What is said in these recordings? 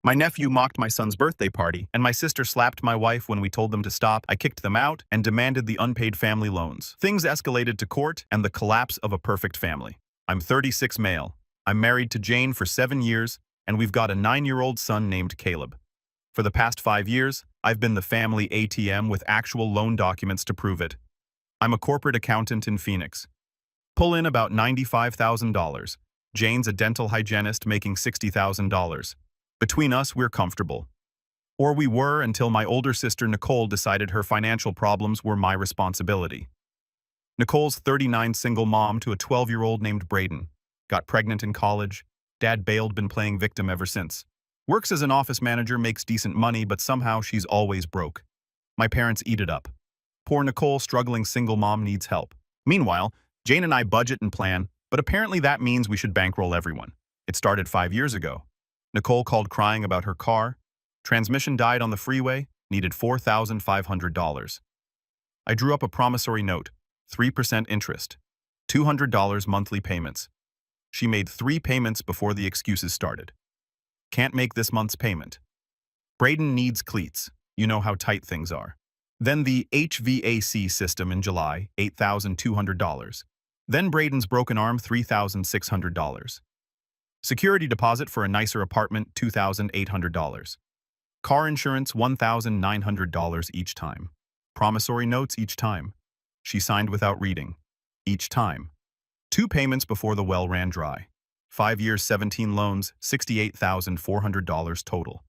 My nephew mocked my son's birthday party, and my sister slapped my wife when we told them to stop. I kicked them out and demanded the unpaid family loans. Things escalated to court and the collapse of a perfect family. I'm 36 male. I'm married to Jane for 7 years, and we've got a 9-year-old son named Caleb. For the past 5 years, I've been the family ATM with actual loan documents to prove it. I'm a corporate accountant in Phoenix. Pull in about $95,000. Jane's a dental hygienist making $60,000. Between us, we're comfortable. Or we were until my older sister Nicole decided her financial problems were my responsibility. Nicole's 39 single mom to a 12-year-old named Braden. Got pregnant in college. Dad bailed, been playing victim ever since. Works as an office manager, makes decent money, but somehow she's always broke. My parents eat it up. Poor Nicole, struggling single mom, needs help. Meanwhile, Jane and I budget and plan, but apparently that means we should bankroll everyone. It started 5 years ago. Nicole called crying about her car. Transmission died on the freeway, needed $4,500. I drew up a promissory note, 3% interest, $200 monthly payments. She made 3 payments before the excuses started. Can't make this month's payment. Braden needs cleats. You know how tight things are. Then the HVAC system in July, $8,200. Then Braden's broken arm, $3,600. Security deposit for a nicer apartment, $2,800. Car insurance, $1,900 each time. Promissory notes each time. She signed without reading. Each time. 2 payments before the well ran dry. 5 years, 17 loans, $68,400 total.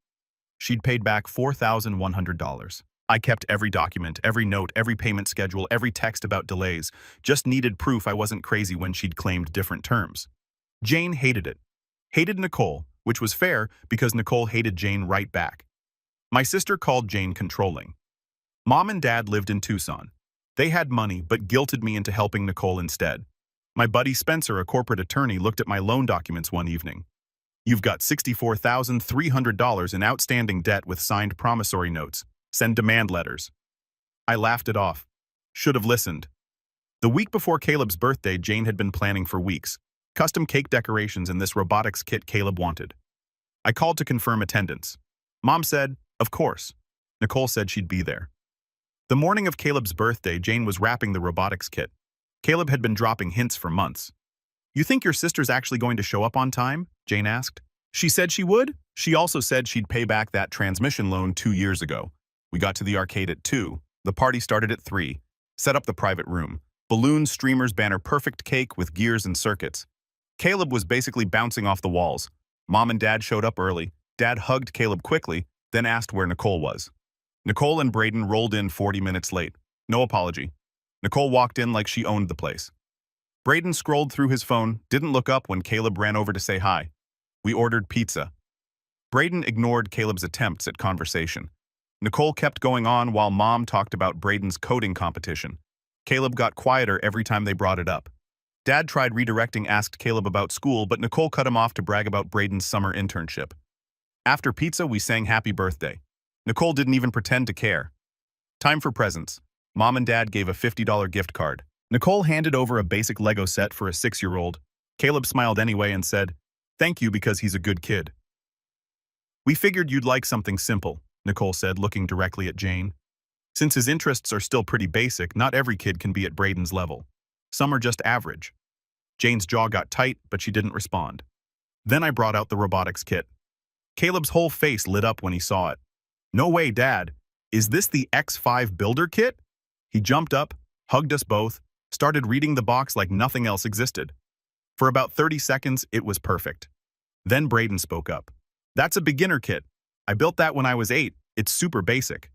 She'd paid back $4,100. I kept every document, every note, every payment schedule, every text about delays. Just needed proof I wasn't crazy when she'd claimed different terms. Jane hated it. Hated Nicole, which was fair because Nicole hated Jane right back. My sister called Jane controlling. Mom and Dad lived in Tucson. They had money but guilted me into helping Nicole instead. My buddy Spencer, a corporate attorney, looked at my loan documents one evening. You've got $64,300 in outstanding debt with signed promissory notes. Send demand letters. I laughed it off. Should have listened. The week before Caleb's birthday, Jane had been planning for weeks. Custom cake decorations and this robotics kit Caleb wanted. I called to confirm attendance. Mom said, of course. Nicole said she'd be there. The morning of Caleb's birthday, Jane was wrapping the robotics kit. Caleb had been dropping hints for months. You think your sister's actually going to show up on time? Jane asked. She said she would. She also said she'd pay back that transmission loan 2 years ago. We got to the arcade at 2. The party started at 3. Set up the private room. Balloons, streamers, banner, perfect cake with gears and circuits. Caleb was basically bouncing off the walls. Mom and Dad showed up early. Dad hugged Caleb quickly, then asked where Nicole was. Nicole and Braden rolled in 40 minutes late. No apology. Nicole walked in like she owned the place. Braden scrolled through his phone, didn't look up when Caleb ran over to say hi. We ordered pizza. Braden ignored Caleb's attempts at conversation. Nicole kept going on while Mom talked about Braden's coding competition. Caleb got quieter every time they brought it up. Dad tried redirecting, asked Caleb about school, but Nicole cut him off to brag about Braden's summer internship. After pizza, we sang happy birthday. Nicole didn't even pretend to care. Time for presents. Mom and Dad gave a $50 gift card. Nicole handed over a basic Lego set for a 6-year-old. Caleb smiled anyway and said, "Thank you because he's a good kid." "We figured you'd like something simple," Nicole said, looking directly at Jane. "Since his interests are still pretty basic, not every kid can be at Braden's level. Some are just average." Jane's jaw got tight, but she didn't respond. Then I brought out the robotics kit. Caleb's whole face lit up when he saw it. "No way, Dad. Is this the X5 Builder Kit?" He jumped up, hugged us both, started reading the box like nothing else existed. For about 30 seconds, it was perfect. Then Braden spoke up. "That's a beginner kit. I built that when I was 8. It's super basic."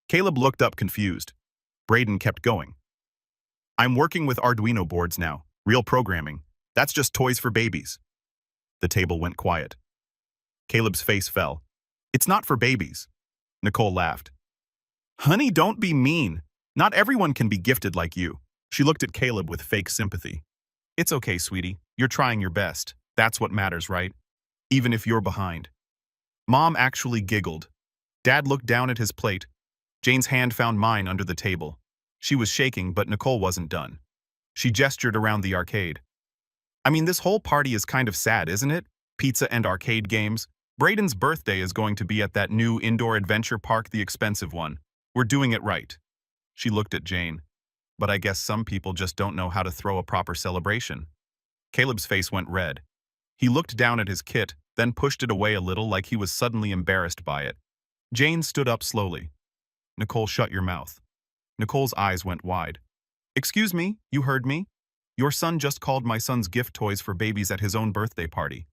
Caleb looked up confused. Braden kept going. "I'm working with Arduino boards now. Real programming. That's just toys for babies." The table went quiet. Caleb's face fell. "It's not for babies." Nicole laughed. "Honey, don't be mean. Not everyone can be gifted like you." She looked at Caleb with fake sympathy. "It's okay, sweetie. You're trying your best. That's what matters, right? Even if you're behind." Mom actually giggled. Dad looked down at his plate. Jane's hand found mine under the table. She was shaking, but Nicole wasn't done. She gestured around the arcade. "I mean, this whole party is kind of sad, isn't it? Pizza and arcade games. Braden's birthday is going to be at that new indoor adventure park, the expensive one. We're doing it right. She looked at Jane. But I guess some people just don't know how to throw a proper celebration. Caleb's face went red. He looked down at his kit, then pushed it away a little like he was suddenly embarrassed by it. Jane stood up slowly. Nicole, shut your mouth. Nicole's eyes went wide. Excuse me, you heard me? Your son just called my son's gift toys for babies at his own birthday party.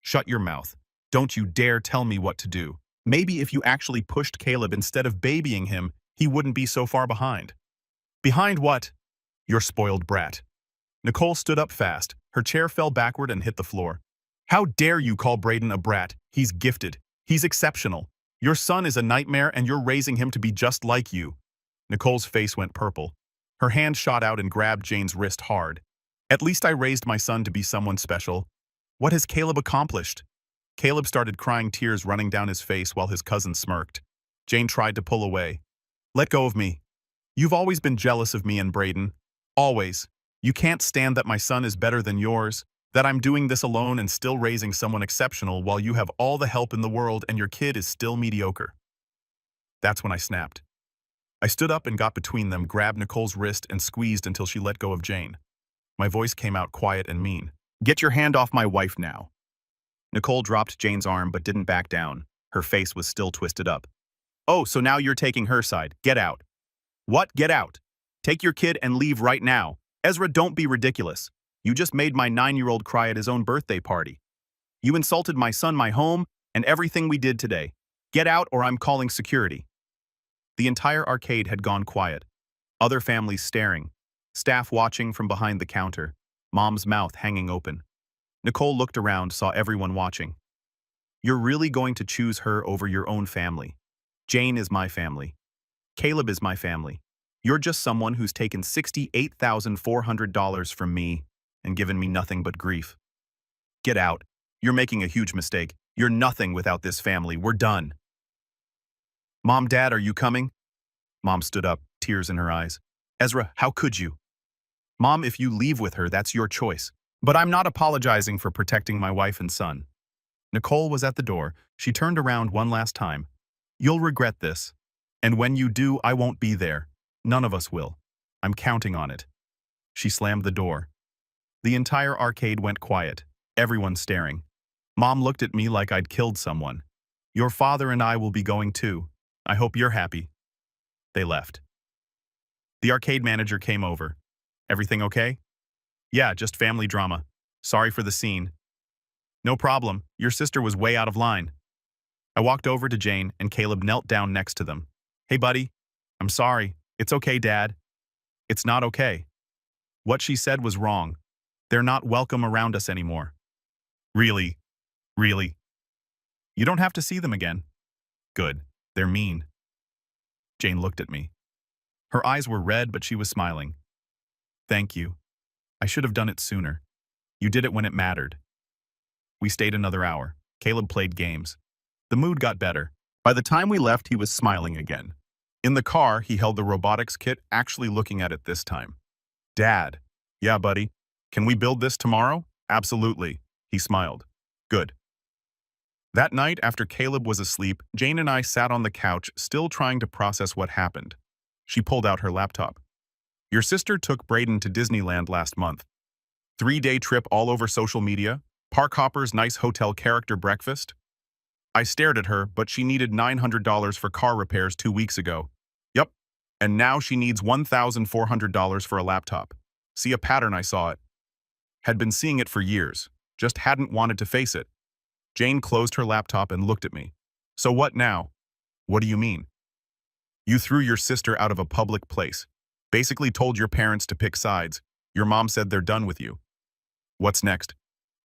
Shut your mouth. Don't you dare tell me what to do. Maybe if you actually pushed Caleb instead of babying him, he wouldn't be so far behind. Behind what? Your spoiled brat. Nicole stood up fast. Her chair fell backward and hit the floor. How dare you call Braden a brat? He's gifted. He's exceptional. Your son is a nightmare and you're raising him to be just like you. Nicole's face went purple. Her hand shot out and grabbed Jane's wrist hard. At least I raised my son to be someone special. What has Caleb accomplished? Caleb started crying, tears running down his face while his cousin smirked. Jane tried to pull away. Let go of me. You've always been jealous of me and Braden. Always. You can't stand that my son is better than yours, that I'm doing this alone and still raising someone exceptional while you have all the help in the world and your kid is still mediocre. That's when I snapped. I stood up and got between them, grabbed Nicole's wrist and squeezed until she let go of Jane. My voice came out quiet and mean. Get your hand off my wife now. Nicole dropped Jane's arm but didn't back down. Her face was still twisted up. Oh, so now you're taking her side. Get out. What? Get out. Take your kid and leave right now. Ezra, don't be ridiculous. You just made my 9-year-old cry at his own birthday party. You insulted my son, my home, and everything we did today. Get out or I'm calling security. The entire arcade had gone quiet. Other families staring. Staff watching from behind the counter. Mom's mouth hanging open. Nicole looked around, saw everyone watching. You're really going to choose her over your own family. Jane is my family. Caleb is my family. You're just someone who's taken $68,400 from me and given me nothing but grief. Get out. You're making a huge mistake. You're nothing without this family. We're done. Mom, Dad, are you coming? Mom stood up, tears in her eyes. Ezra, how could you? Mom, if you leave with her, that's your choice. But I'm not apologizing for protecting my wife and son. Nicole was at the door. She turned around one last time. You'll regret this. And when you do, I won't be there. None of us will. I'm counting on it. She slammed the door. The entire arcade went quiet, everyone staring. Mom looked at me like I'd killed someone. Your father and I will be going too. I hope you're happy. They left. The arcade manager came over. Everything okay? Yeah, just family drama. Sorry for the scene. No problem. Your sister was way out of line. I walked over to Jane and Caleb knelt down next to them. Hey, buddy. I'm sorry. It's okay, Dad. It's not okay. What she said was wrong. They're not welcome around us anymore. Really? Really? You don't have to see them again. Good. They're mean. Jane looked at me. Her eyes were red, but she was smiling. Thank you. I should have done it sooner. You did it when it mattered. We stayed another hour. Caleb played games. The mood got better. By the time we left, he was smiling again. In the car, he held the robotics kit, actually looking at it this time. Dad. Yeah, buddy. Can we build this tomorrow? Absolutely. He smiled. Good. That night, after Caleb was asleep, Jane and I sat on the couch, still trying to process what happened. She pulled out her laptop. Your sister took Braden to Disneyland last month. 3-day trip all over social media, park hoppers, nice hotel character breakfast. I stared at her, but she needed $900 for car repairs 2 weeks ago. Yup. And now she needs $1,400 for a laptop. See a pattern, I saw it. Had been seeing it for years, just hadn't wanted to face it. Jane closed her laptop and looked at me. So what now? What do you mean? You threw your sister out of a public place. Basically told your parents to pick sides. Your mom said they're done with you. What's next?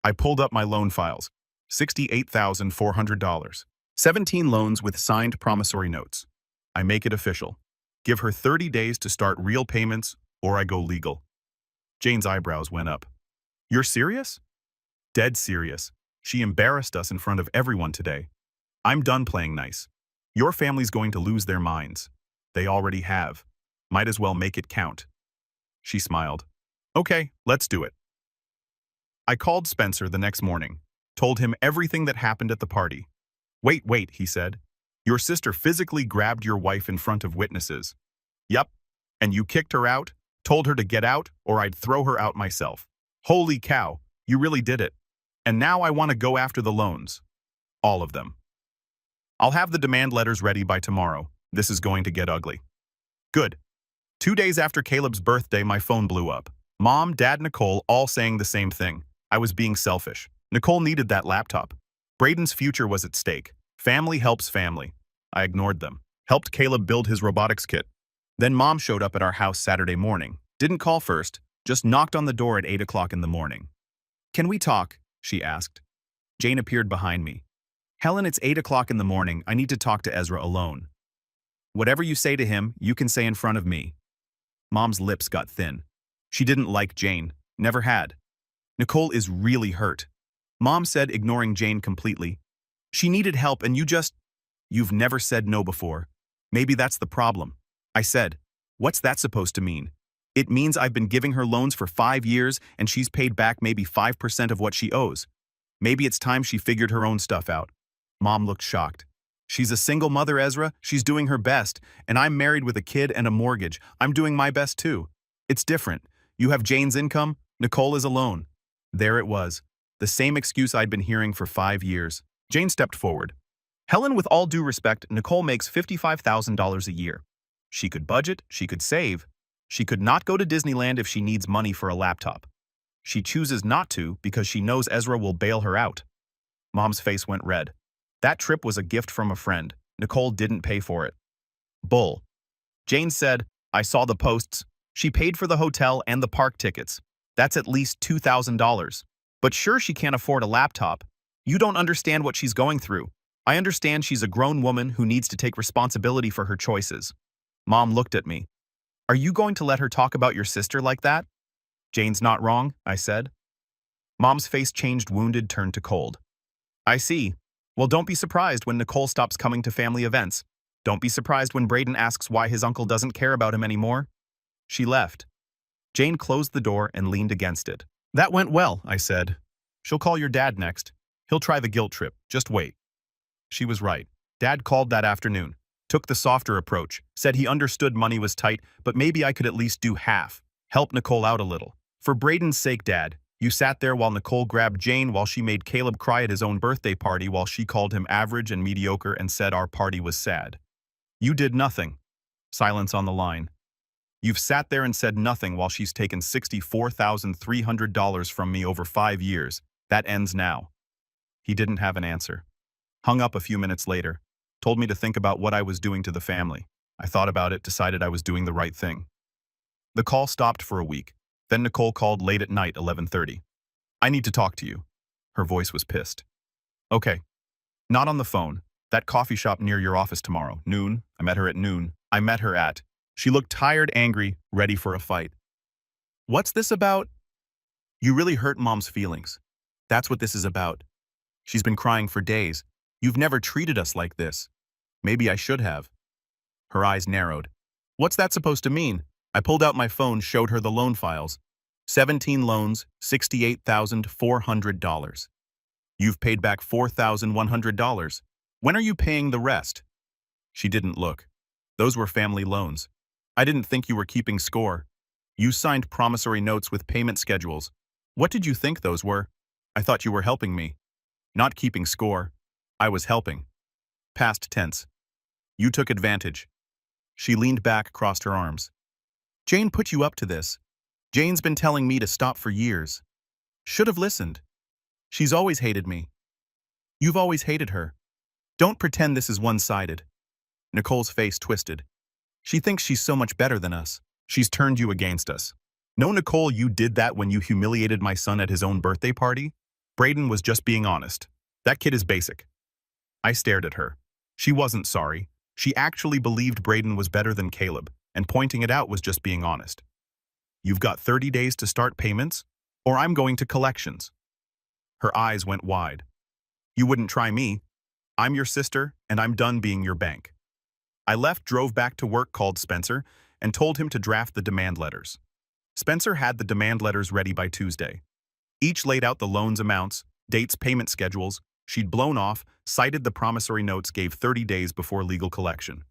I pulled up my loan files. $68,400. 17 loans with signed promissory notes. I make it official. Give her 30 days to start real payments, or I go legal. Jane's eyebrows went up. You're serious? Dead serious. She embarrassed us in front of everyone today. I'm done playing nice. Your family's going to lose their minds. They already have. Might as well make it count. She smiled. Okay, let's do it. I called Spencer the next morning, told him everything that happened at the party. Wait, he said. Your sister physically grabbed your wife in front of witnesses. Yup. And you kicked her out, told her to get out, or I'd throw her out myself. Holy cow, you really did it. And now I want to go after the loans. All of them. I'll have the demand letters ready by tomorrow. This is going to get ugly. Good. 2 days after Caleb's birthday, my phone blew up. Mom, Dad, Nicole, all saying the same thing. I was being selfish. Nicole needed that laptop. Braden's future was at stake. Family helps family. I ignored them. Helped Caleb build his robotics kit. Then Mom showed up at our house Saturday morning. Didn't call first, just knocked on the door at 8 o'clock in the morning. Can we talk? She asked. Jane appeared behind me. Helen, it's 8 o'clock in the morning. I need to talk to Ezra alone. Whatever you say to him, you can say in front of me. Mom's lips got thin. She didn't like Jane. Never had. Nicole is really hurt. Mom said, ignoring Jane completely. She needed help and you've never said no before. Maybe that's the problem. I said, what's that supposed to mean? It means I've been giving her loans for 5 years and she's paid back maybe 5% of what she owes. Maybe it's time she figured her own stuff out. Mom looked shocked. She's a single mother, Ezra. She's doing her best. And I'm married with a kid and a mortgage. I'm doing my best too. It's different. You have Jane's income. Nicole is alone. There it was. The same excuse I'd been hearing for 5 years. Jane stepped forward. Helen, with all due respect, Nicole makes $55,000 a year. She could budget, she could save. She could not go to Disneyland if she needs money for a laptop. She chooses not to because she knows Ezra will bail her out. Mom's face went red. That trip was a gift from a friend. Nicole didn't pay for it. Bull. Jane said, I saw the posts. She paid for the hotel and the park tickets. That's at least $2,000. But sure, she can't afford a laptop. You don't understand what she's going through. I understand she's a grown woman who needs to take responsibility for her choices. Mom looked at me. Are you going to let her talk about your sister like that? Jane's not wrong, I said. Mom's face changed, wounded, turned to cold. I see. Well, don't be surprised when Nicole stops coming to family events. Don't be surprised when Braden asks why his uncle doesn't care about him anymore. She left. Jane closed the door and leaned against it. That went well, I said. She'll call your dad next. He'll try the guilt trip. Just wait. She was right. Dad called that afternoon. Took the softer approach. Said he understood money was tight, but maybe I could at least do half. Help Nicole out a little. For Braden's sake, Dad. You sat there while Nicole grabbed Jane while she made Caleb cry at his own birthday party while she called him average and mediocre and said our party was sad. You did nothing. Silence on the line. You've sat there and said nothing while she's taken $64,300 from me over 5 years. That ends now. He didn't have an answer. Hung up a few minutes later. Told me to think about what I was doing to the family. I thought about it, decided I was doing the right thing. The call stopped for a week. Then Nicole called late at night, 11:30. I need to talk to you. Her voice was pissed. Okay. Not on the phone. That coffee shop near your office tomorrow. Noon. I met her at noon. She looked tired, angry, ready for a fight. What's this about? You really hurt Mom's feelings. That's what this is about. She's been crying for days. You've never treated us like this. Maybe I should have. Her eyes narrowed. What's that supposed to mean? I pulled out my phone, showed her the loan files. 17 loans, $68,400. You've paid back $4,100. When are you paying the rest? She didn't look. Those were family loans. I didn't think you were keeping score. You signed promissory notes with payment schedules. What did you think those were? I thought you were helping me. Not keeping score. I was helping. Past tense. You took advantage. She leaned back, crossed her arms. Jane put you up to this. Jane's been telling me to stop for years. Should have listened. She's always hated me. You've always hated her. Don't pretend this is one-sided. Nicole's face twisted. She thinks she's so much better than us. She's turned you against us. No, Nicole, you did that when you humiliated my son at his own birthday party? Braden was just being honest. That kid is basic. I stared at her. She wasn't sorry. She actually believed Braden was better than Caleb, and pointing it out was just being honest. You've got 30 days to start payments, or I'm going to collections. Her eyes went wide. You wouldn't try me. I'm your sister, and I'm done being your bank. I left, drove back to work, called Spencer, and told him to draft the demand letters. Spencer had the demand letters ready by Tuesday. Each laid out the loans amounts, dates, payment schedules, She'd blown off, cited the promissory notes, gave 30 days before legal collection.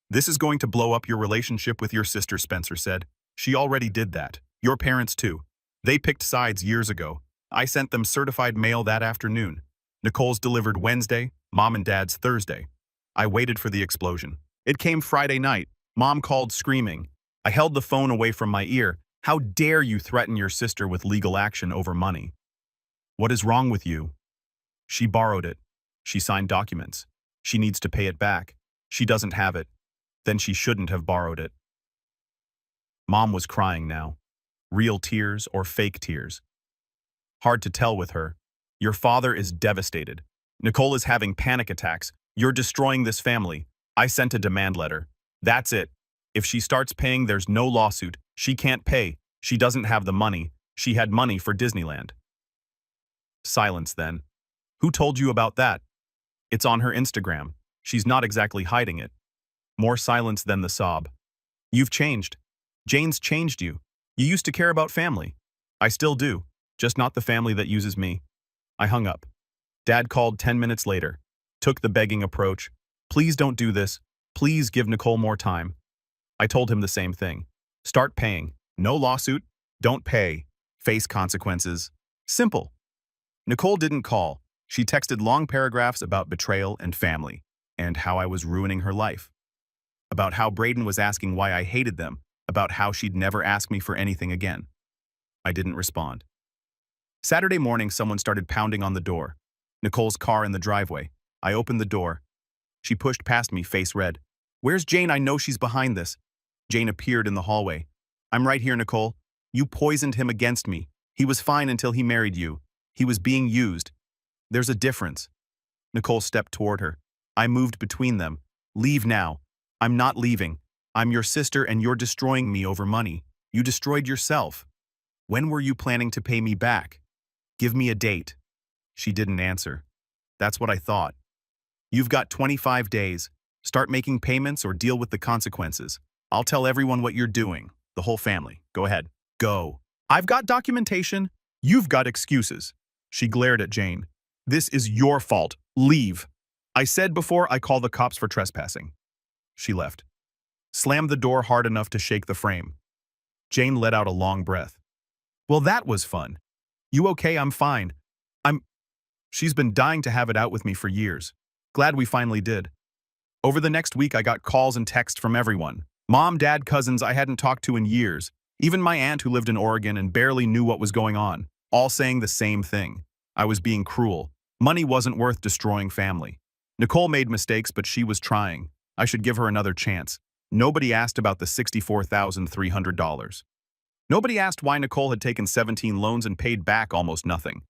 This is going to blow up your relationship with your sister, Spencer said. She already did that. Your parents too. They picked sides years ago. I sent them certified mail that afternoon. Nicole's delivered Wednesday, Mom and Dad's Thursday. I waited for the explosion. It came Friday night. Mom called screaming. I held the phone away from my ear. How dare you threaten your sister with legal action over money? What is wrong with you? She borrowed it. She signed documents. She needs to pay it back. She doesn't have it. Then she shouldn't have borrowed it. Mom was crying now. Real tears or fake tears. Hard to tell with her. Your father is devastated. Nicole is having panic attacks. You're destroying this family. I sent a demand letter. That's it. If she starts paying, there's no lawsuit. She can't pay. She doesn't have the money. She had money for Disneyland. Silence then. Who told you about that? It's on her Instagram. She's not exactly hiding it. More silence than the sob. You've changed. Jane's changed you. You used to care about family. I still do, just not the family that uses me. I hung up. Dad called 10 minutes later. Took the begging approach. Please don't do this. Please give Nicole more time. I told him the same thing. Start paying. No lawsuit. Don't pay. Face consequences. Simple. Nicole didn't call. She texted long paragraphs about betrayal and family, and how I was ruining her life. About how Braden was asking why I hated them, about how she'd never ask me for anything again. I didn't respond. Saturday morning, someone started pounding on the door. Nicole's car in the driveway. I opened the door. She pushed past me, face red. Where's Jane? I know she's behind this. Jane appeared in the hallway. I'm right here, Nicole. You poisoned him against me. He was fine until he married you. He was being used. There's a difference. Nicole stepped toward her. I moved between them. Leave now. I'm not leaving. I'm your sister and you're destroying me over money. You destroyed yourself. When were you planning to pay me back? Give me a date. She didn't answer. That's what I thought. You've got 25 days. Start making payments or deal with the consequences. I'll tell everyone what you're doing. The whole family. Go ahead. Go. I've got documentation. You've got excuses. She glared at Jane. This is your fault. Leave. I said before, I call the cops for trespassing. She left. Slammed the door hard enough to shake the frame. Jane let out a long breath. Well, that was fun. You okay? I'm fine. She's been dying to have it out with me for years. Glad we finally did. Over the next week, I got calls and texts from everyone. Mom, dad, cousins I hadn't talked to in years. Even my aunt who lived in Oregon and barely knew what was going on. All saying the same thing. I was being cruel. Money wasn't worth destroying family. Nicole made mistakes, but she was trying. I should give her another chance. Nobody asked about the $64,300. Nobody asked why Nicole had taken 17 loans and paid back almost nothing.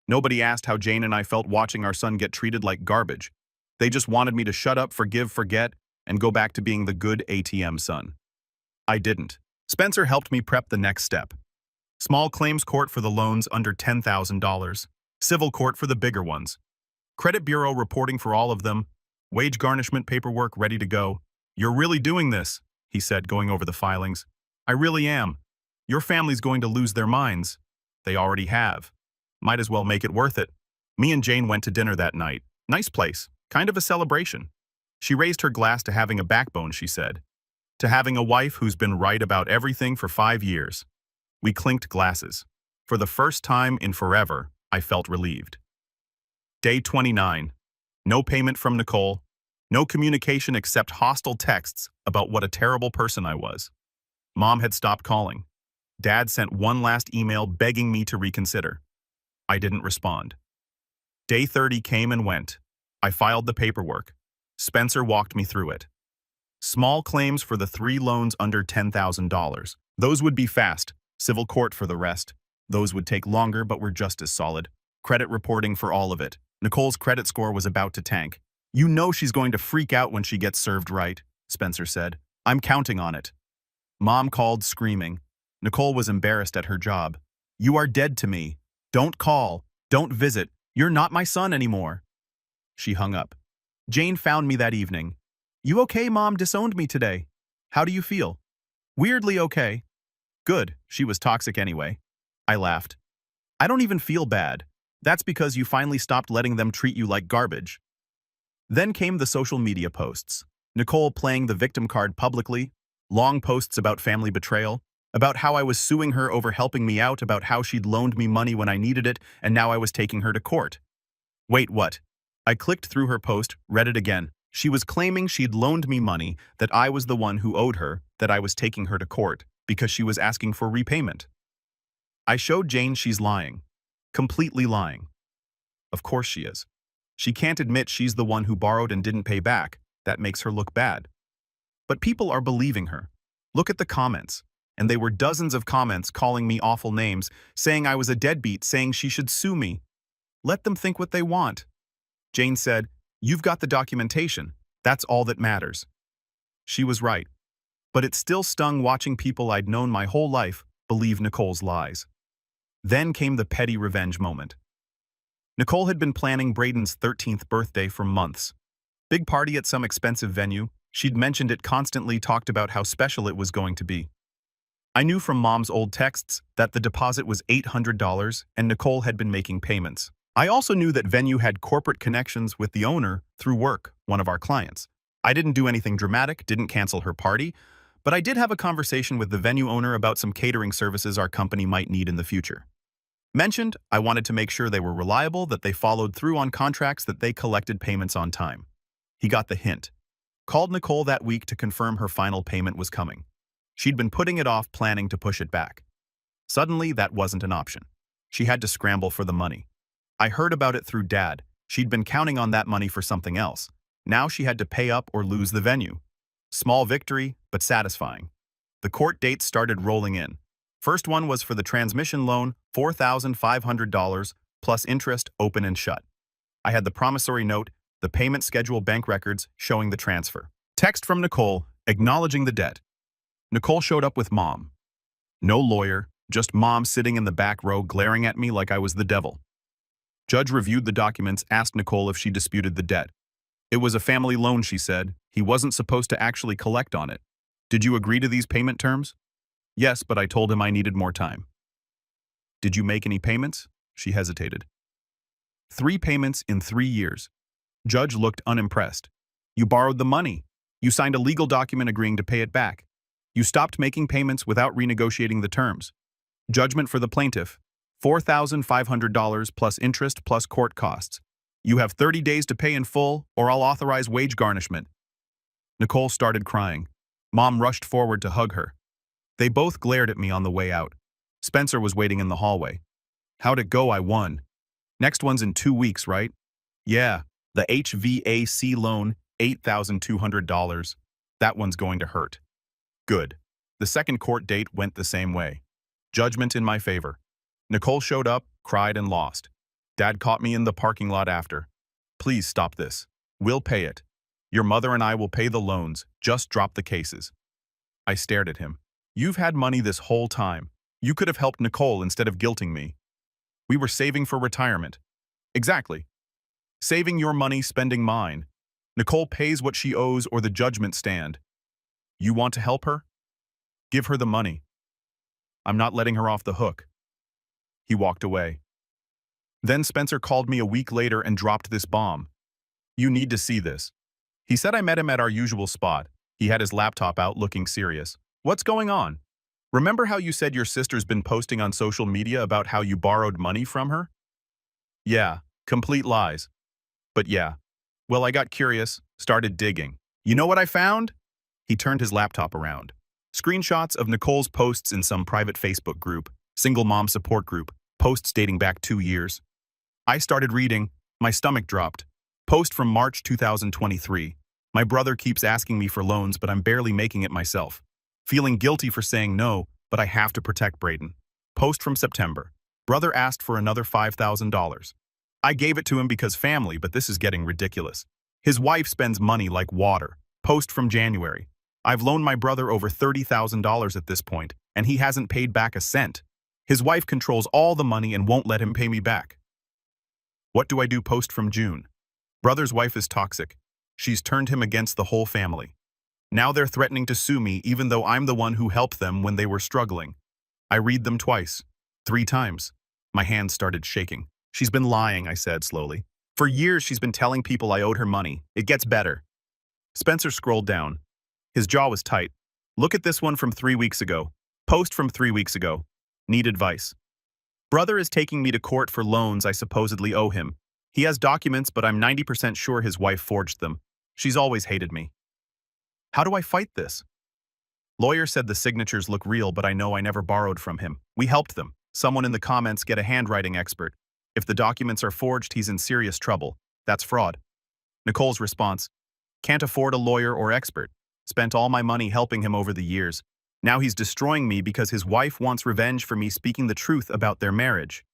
Nobody asked how Jane and I felt watching our son get treated like garbage. They just wanted me to shut up, forgive, forget, and go back to being the good ATM son. I didn't. Spencer helped me prep the next step. Small claims court for the loans under $10,000. Civil court for the bigger ones. Credit bureau reporting for all of them. Wage garnishment paperwork ready to go. You're really doing this, he said, going over the filings. I really am. Your family's going to lose their minds. They already have. Might as well make it worth it. Me and Jane went to dinner that night. Nice place. Kind of a celebration. She raised her glass to having a backbone, she said. To having a wife who's been right about everything for 5 years. We clinked glasses. For the first time in forever, I felt relieved. Day 29. No payment from Nicole. No communication except hostile texts about what a terrible person I was. Mom had stopped calling. Dad sent one last email begging me to reconsider. I didn't respond. Day 30 came and went. I filed the paperwork. Spencer walked me through it. Small claims for the 3 loans under $10,000. Those would be fast. Civil court for the rest. Those would take longer but were just as solid. Credit reporting for all of it. Nicole's credit score was about to tank. You know she's going to freak out when she gets served right, Spencer said. I'm counting on it. Mom called screaming. Nicole was embarrassed at her job. You are dead to me. Don't call. Don't visit. You're not my son anymore. She hung up. Jane found me that evening. You okay? Mom disowned me today. How do you feel? Weirdly okay. Good. She was toxic anyway. I laughed. I don't even feel bad. That's because you finally stopped letting them treat you like garbage. Then came the social media posts. Nicole playing the victim card publicly, long posts about family betrayal, about how I was suing her over helping me out, about how she'd loaned me money when I needed it, and now I was taking her to court. Wait, what? I clicked through her post, read it again. She was claiming she'd loaned me money, that I was the one who owed her, that I was taking her to court, because she was asking for repayment. I showed Jane she's lying. Completely lying. Of course she is. She can't admit she's the one who borrowed and didn't pay back. That makes her look bad. But people are believing her. Look at the comments. And they were dozens of comments calling me awful names, saying I was a deadbeat, saying she should sue me. Let them think what they want. Jane said, "You've got the documentation. That's all that matters." She was right. But it still stung watching people I'd known my whole life believe Nicole's lies. Then came the petty revenge moment. Nicole had been planning Braden's 13th birthday for months. Big party at some expensive venue. She'd mentioned it constantly, talked about how special it was going to be. I knew from Mom's old texts that the deposit was $800 and Nicole had been making payments. I also knew that venue had corporate connections with the owner through work, one of our clients. I didn't do anything dramatic, didn't cancel her party, but I did have a conversation with the venue owner about some catering services our company might need in the future. Mentioned, I wanted to make sure they were reliable, that they followed through on contracts, that they collected payments on time. He got the hint. Called Nicole that week to confirm her final payment was coming. She'd been putting it off, planning to push it back. Suddenly, that wasn't an option. She had to scramble for the money. I heard about it through Dad. She'd been counting on that money for something else. Now she had to pay up or lose the venue. Small victory, but satisfying. The court dates started rolling in. First one was for the transmission loan, $4,500, plus interest, open and shut. I had the promissory note, the payment schedule, bank records showing the transfer. Text from Nicole, acknowledging the debt. Nicole showed up with Mom. No lawyer, just Mom sitting in the back row glaring at me like I was the devil. Judge reviewed the documents, asked Nicole if she disputed the debt. It was a family loan, she said. He wasn't supposed to actually collect on it. Did you agree to these payment terms? Yes, but I told him I needed more time. Did you make any payments? She hesitated. 3 payments in 3 years. Judge looked unimpressed. You borrowed the money. You signed a legal document agreeing to pay it back. You stopped making payments without renegotiating the terms. Judgment for the plaintiff, $4,500 plus interest plus court costs. You have 30 days to pay in full, or I'll authorize wage garnishment. Nicole started crying. Mom rushed forward to hug her. They both glared at me on the way out. Spencer was waiting in the hallway. How'd it go? I won. Next one's in 2 weeks, right? Yeah, the HVAC loan, $8,200. That one's going to hurt. Good. The second court date went the same way. Judgment in my favor. Nicole showed up, cried, and lost. Dad caught me in the parking lot after. Please stop this. We'll pay it. Your mother and I will pay the loans. Just drop the cases. I stared at him. You've had money this whole time. You could have helped Nicole instead of guilting me. We were saving for retirement. Exactly. Saving your money, spending mine. Nicole pays what she owes or the judgment stand. You want to help her? Give her the money. I'm not letting her off the hook. He walked away. Then Spencer called me a week later and dropped this bomb. You need to see this. He said I met him at our usual spot. He had his laptop out looking serious. What's going on? Remember how you said your sister's been posting on social media about how you borrowed money from her? Yeah, complete lies. But yeah. Well, I got curious, started digging. You know what I found? He turned his laptop around. Screenshots of Nicole's posts in some private Facebook group, single mom support group, posts dating back 2 years. I started reading. My stomach dropped. Post from March 2023. My brother keeps asking me for loans, but I'm barely making it myself. Feeling guilty for saying no, but I have to protect Braden. Post from September. Brother asked for another $5,000. I gave it to him because family, but this is getting ridiculous. His wife spends money like water. Post from January. I've loaned my brother over $30,000 at this point, and he hasn't paid back a cent. His wife controls all the money and won't let him pay me back. What do I do? Post from June. Brother's wife is toxic. She's turned him against the whole family. Now they're threatening to sue me even though I'm the one who helped them when they were struggling. I read them twice. 3 times. My hands started shaking. She's been lying, I said slowly. For years, she's been telling people I owed her money. It gets better. Spencer scrolled down. His jaw was tight. Look at this one from 3 weeks ago. Post from 3 weeks ago. Need advice. Brother is taking me to court for loans I supposedly owe him. He has documents, but I'm 90% sure his wife forged them. She's always hated me. How do I fight this? Lawyer said the signatures look real, but I know I never borrowed from him. We helped them. Someone in the comments get a handwriting expert. If the documents are forged, he's in serious trouble. That's fraud. Nicole's response: can't afford a lawyer or expert. Spent all my money helping him over the years. Now he's destroying me because his wife wants revenge for me speaking the truth about their marriage.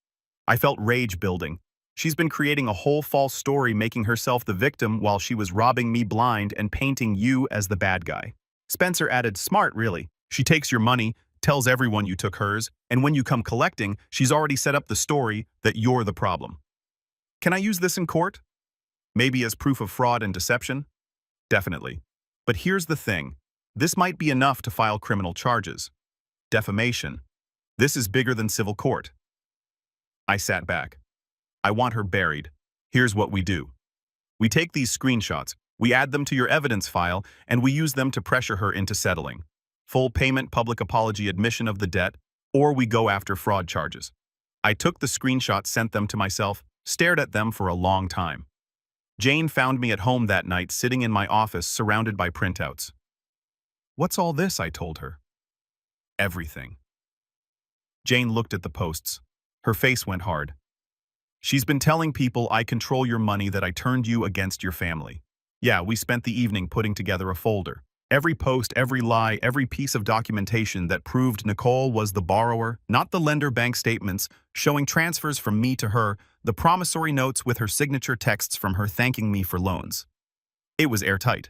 I felt rage building. She's been creating a whole false story, making herself the victim while she was robbing me blind and painting you as the bad guy. Spencer added, smart really. She takes your money, tells everyone you took hers, and when you come collecting, she's already set up the story that you're the problem. Can I use this in court? Maybe as proof of fraud and deception? Definitely. But here's the thing. This might be enough to file criminal charges. Defamation. This is bigger than civil court. I sat back. I want her buried. Here's what we do. We take these screenshots, we add them to your evidence file, and we use them to pressure her into settling. Full payment, public apology, admission of the debt, or we go after fraud charges. I took the screenshots, sent them to myself, stared at them for a long time. Jane found me at home that night, sitting in my office, surrounded by printouts. What's all this? I told her. Everything. Jane looked at the posts. Her face went hard. She's been telling people I control your money, that I turned you against your family. Yeah, we spent the evening putting together a folder. Every post, every lie, every piece of documentation that proved Nicole was the borrower, not the lender, bank statements showing transfers from me to her, the promissory notes with her signature, texts from her thanking me for loans. It was airtight.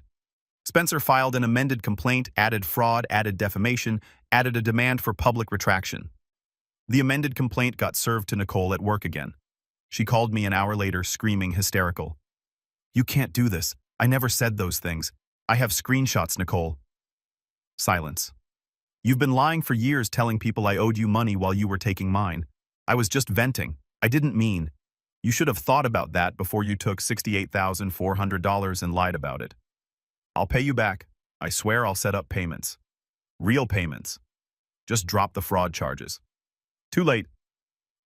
Spencer filed an amended complaint, added fraud, added defamation, added a demand for public retraction. The amended complaint got served to Nicole at work again. She called me an hour later, screaming, hysterical. You can't do this. I never said those things. I have screenshots, Nicole. Silence. You've been lying for years, telling people I owed you money while you were taking mine. I was just venting. I didn't mean. You should have thought about that before you took $68,400 and lied about it. I'll pay you back. I swear I'll set up payments. Real payments. Just drop the fraud charges. Too late.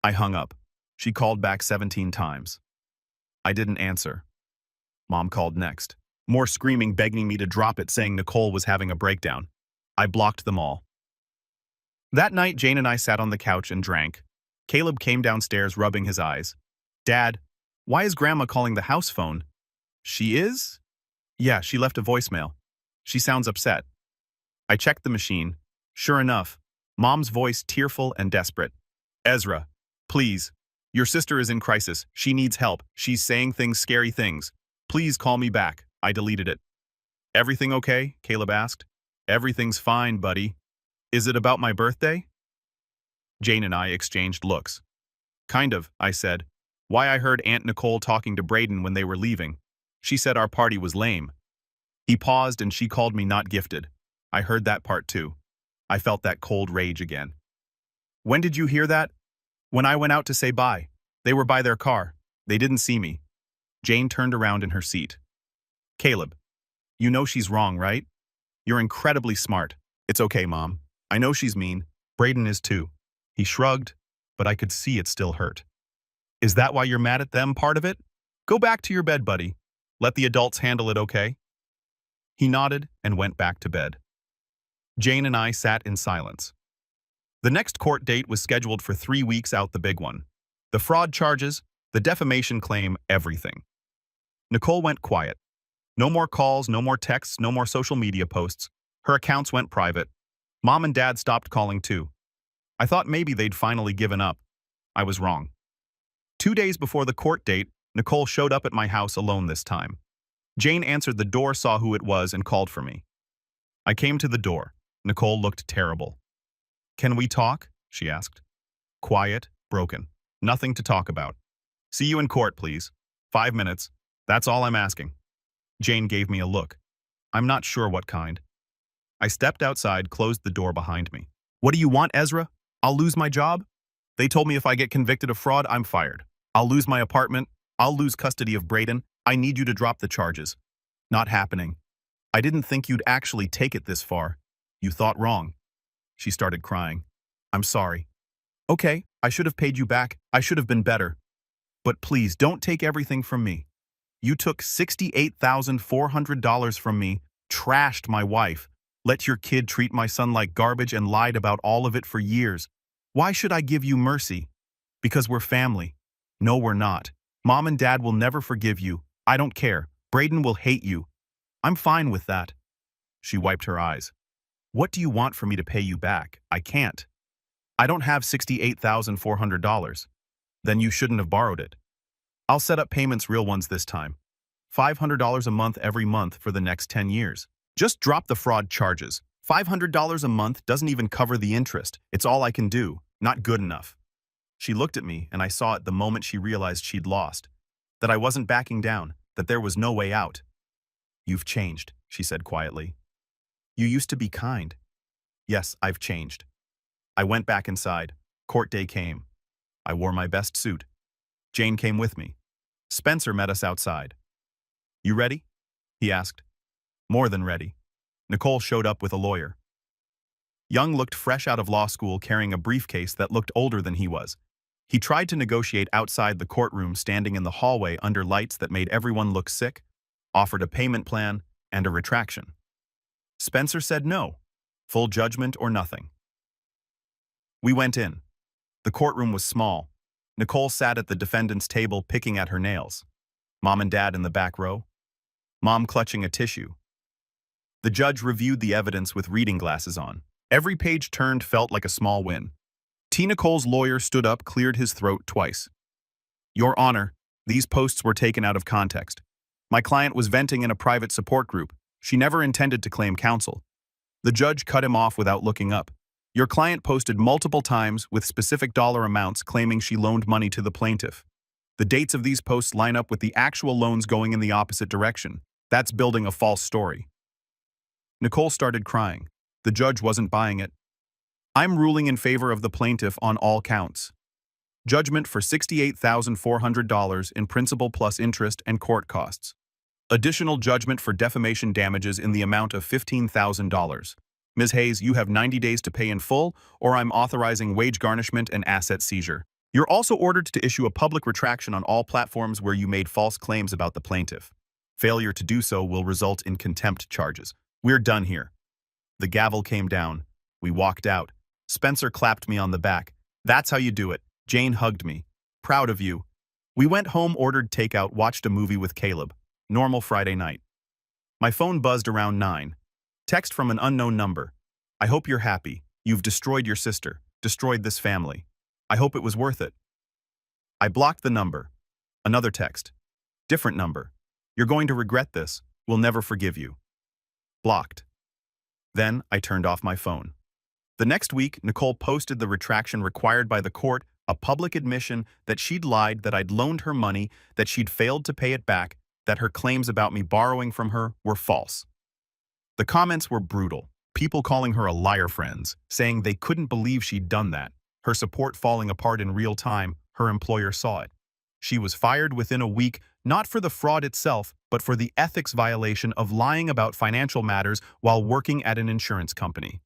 I hung up. She called back 17 times. I didn't answer. Mom called next. More screaming, begging me to drop it, saying Nicole was having a breakdown. I blocked them all. That night, Jane and I sat on the couch and drank. Caleb came downstairs, rubbing his eyes. Dad, why is Grandma calling the house phone? She is? Yeah, she left a voicemail. She sounds upset. I checked the machine. Sure enough, Mom's voice, tearful and desperate. Ezra, please. Your sister is in crisis. She needs help. She's saying things, scary things. Please call me back. I deleted it. Everything okay? Caleb asked. Everything's fine, buddy. Is it about my birthday? Jane and I exchanged looks. Kind of, I said. Why, I heard Aunt Nicole talking to Braden when they were leaving. She said our party was lame. He paused and she called me not gifted. I heard that part too. I felt that cold rage again. When did you hear that? When I went out to say bye. They were by their car. They didn't see me. Jane turned around in her seat. Caleb, you know she's wrong, right? You're incredibly smart. It's okay, Mom. I know she's mean. Braden is too. He shrugged, but I could see it still hurt. Is that why you're mad at them, part of it? Go back to your bed, buddy. Let the adults handle it, okay? He nodded and went back to bed. Jane and I sat in silence. The next court date was scheduled for 3 weeks out, the big one. The fraud charges, the defamation claim, everything. Nicole went quiet. No more calls, no more texts, no more social media posts. Her accounts went private. Mom and Dad stopped calling too. I thought maybe they'd finally given up. I was wrong. 2 days before the court date, Nicole showed up at my house alone this time. Jane answered the door, saw who it was, and called for me. I came to the door. Nicole looked terrible. Can we talk? She asked. Quiet, broken. Nothing to talk about. See you in court, please. 5 minutes. That's all I'm asking. Jane gave me a look. I'm not sure what kind. I stepped outside, closed the door behind me. What do you want, Ezra? I'll lose my job? They told me if I get convicted of fraud, I'm fired. I'll lose my apartment. I'll lose custody of Brayden. I need you to drop the charges. Not happening. I didn't think you'd actually take it this far. You thought wrong. She started crying. I'm sorry. Okay, I should have paid you back. I should have been better. But please don't take everything from me. You took $68,400 from me, trashed my wife, let your kid treat my son like garbage and lied about all of it for years. Why should I give you mercy? Because we're family. No, we're not. Mom and Dad will never forgive you. I don't care. Brayden will hate you. I'm fine with that. She wiped her eyes. What do you want for me to pay you back? I can't. I don't have $68,400. Then you shouldn't have borrowed it. I'll set up payments, real ones this time. $500 a month every month for the next 10 years. Just drop the fraud charges. $500 a month doesn't even cover the interest. It's all I can do. Not good enough. She looked at me, and I saw it the moment she realized she'd lost. That I wasn't backing down, that there was no way out. You've changed, she said quietly. You used to be kind. Yes, I've changed. I went back inside. Court day came. I wore my best suit. Jane came with me. Spencer met us outside. You ready? He asked. More than ready. Nicole showed up with a lawyer. Young looked fresh out of law school carrying a briefcase that looked older than he was. He tried to negotiate outside the courtroom, standing in the hallway under lights that made everyone look sick, offered a payment plan and a retraction. Spencer said no, full judgment or nothing. We went in. The courtroom was small. Nicole sat at the defendant's table picking at her nails. Mom and Dad in the back row. Mom clutching a tissue. The judge reviewed the evidence with reading glasses on. Every page turned felt like a small win. T. Nicole's lawyer stood up, cleared his throat twice. Your Honor, these posts were taken out of context. My client was venting in a private support group. She never intended to claim counsel. The judge cut him off without looking up. Your client posted multiple times with specific dollar amounts claiming she loaned money to the plaintiff. The dates of these posts line up with the actual loans going in the opposite direction. That's building a false story. Nicole started crying. The judge wasn't buying it. I'm ruling in favor of the plaintiff on all counts. Judgment for $68,400 in principal plus interest and court costs. Additional judgment for defamation damages in the amount of $15,000. Ms. Hayes, you have 90 days to pay in full, or I'm authorizing wage garnishment and asset seizure. You're also ordered to issue a public retraction on all platforms where you made false claims about the plaintiff. Failure to do so will result in contempt charges. We're done here. The gavel came down. We walked out. Spencer clapped me on the back. That's how you do it. Jane hugged me. Proud of you. We went home, ordered takeout, watched a movie with Caleb. Normal Friday night. My phone buzzed around 9. Text from an unknown number. I hope you're happy. You've destroyed your sister, destroyed this family. I hope it was worth it. I blocked the number. Another text. Different number. You're going to regret this. We'll never forgive you. Blocked. Then I turned off my phone. The next week, Nicole posted the retraction required by the court, a public admission that she'd lied, that I'd loaned her money, that she'd failed to pay it back, that her claims about me borrowing from her were false. The comments were brutal. People calling her a liar, friends, saying they couldn't believe she'd done that. Her support falling apart in real time. Her employer saw it. She was fired within a week, not for the fraud itself, but for the ethics violation of lying about financial matters while working at an insurance company.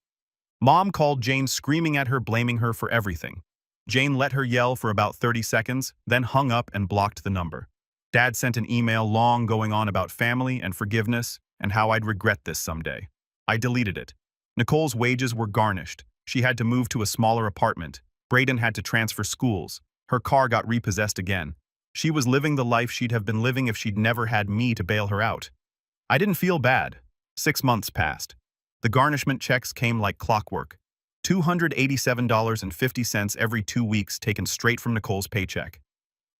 Mom called Jane, screaming at her, blaming her for everything. Jane let her yell for about 30 seconds, then hung up and blocked the number. Dad sent an email long going on about family and forgiveness and how I'd regret this someday. I deleted it. Nicole's wages were garnished. She had to move to a smaller apartment. Brayden had to transfer schools. Her car got repossessed again. She was living the life she'd have been living if she'd never had me to bail her out. I didn't feel bad. 6 months passed. The garnishment checks came like clockwork. $287.50 every 2 weeks taken straight from Nicole's paycheck.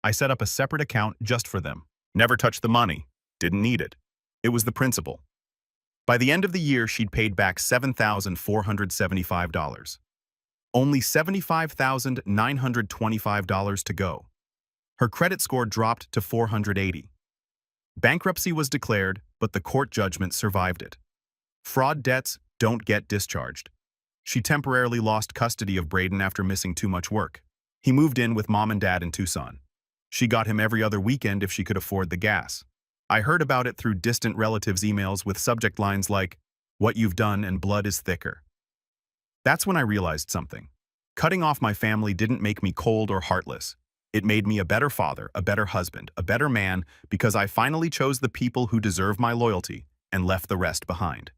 I set up a separate account just for them. Never touched the money. Didn't need it. It was the principal. By the end of the year, she'd paid back $7,475. Only $75,925 to go. Her credit score dropped to 480. Bankruptcy was declared, but the court judgment survived it. Fraud debts don't get discharged. She temporarily lost custody of Brayden after missing too much work. He moved in with Mom and Dad in Tucson. She got him every other weekend if she could afford the gas. I heard about it through distant relatives' emails with subject lines like, "What you've done and blood is thicker." That's when I realized something. Cutting off my family didn't make me cold or heartless. It made me a better father, a better husband, a better man, because I finally chose the people who deserve my loyalty and left the rest behind.